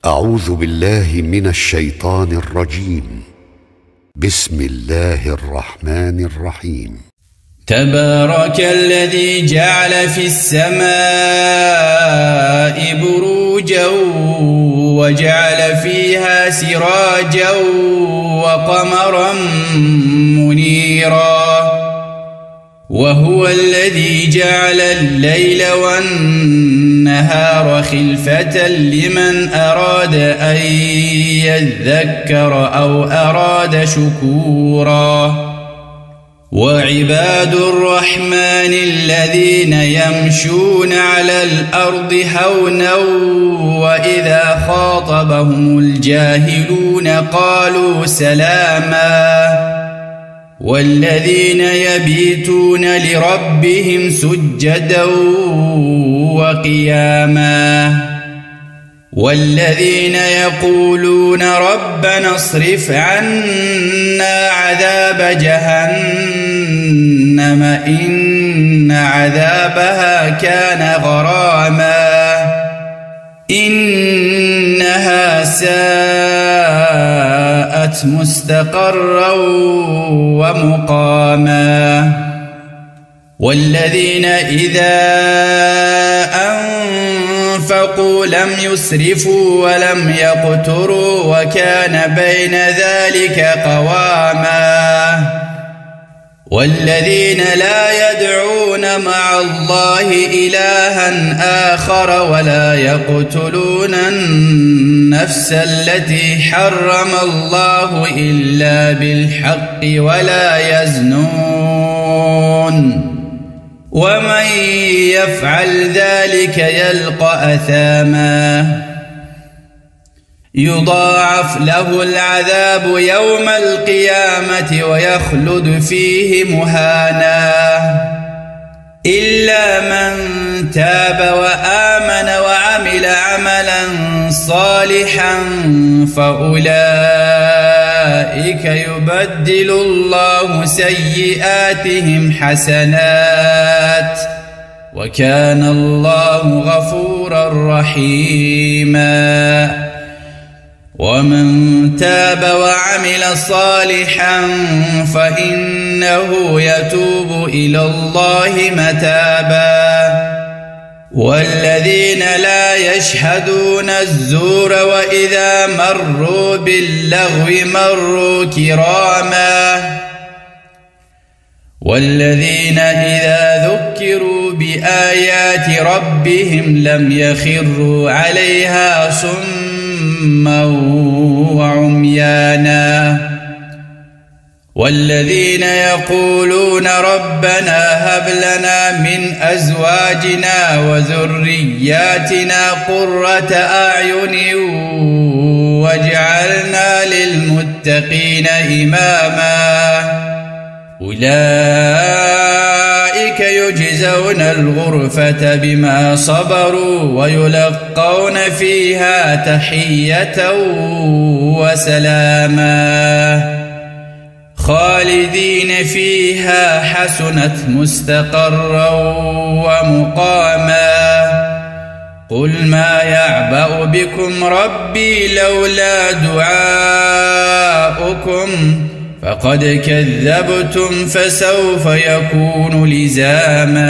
أعوذ بالله من الشيطان الرجيم. بسم الله الرحمن الرحيم. تبارك الذي جعل في السماء بروجا وجعل فيها سراجا وقمرا منيرا وهو الذي جعل الليل والنهار خلفة لمن أراد أن يذكر أو أراد شكورا وعباد الرحمن الذين يمشون على الأرض هونا وإذا خاطبهم الجاهلون قالوا سلاما والذين يبيتون لربهم سجدا وقياما والذين يقولون ربنا اصرف عنا عذاب جهنم إن عذابها كان غراما إنها ساءت مستقرا ومقاما والذين إذا أنفقوا لم يسرفوا ولم يقتروا وكان بين ذلك قواما والذين لا يدعون مع الله إلها آخر ولا يقتلون النفس التي حرم الله إلا بالحق ولا يزنون ومن يفعل ذلك يلقى أثاما يضاعف له العذاب يوم القيامة ويخلد فيه مهانا إلا من تاب وآمن وعمل عملا صالحا فأولئك يبدل الله سيئاتهم حسنات وكان الله غفورا رحيما ومن تاب وعمل صالحا فإنه يتوب إلى الله متابا والذين لا يشهدون الزور وإذا مروا باللغو مروا كراما والذين إذا ذكروا بآيات ربهم لم يخروا عليها صما وعميانا والذين يقولون ربنا هب لنا من أزواجنا وذرياتنا قرة أعين واجعلنا للمتقين إماما أولئك يجزون الغرفة بما صبروا ويلقون فيها تحية وسلاما خالدين فيها حسنت مستقرا ومقاما قل ما يعبأ بكم ربي لولا دعاؤكم فقد كذبتم فسوف يكون لزاما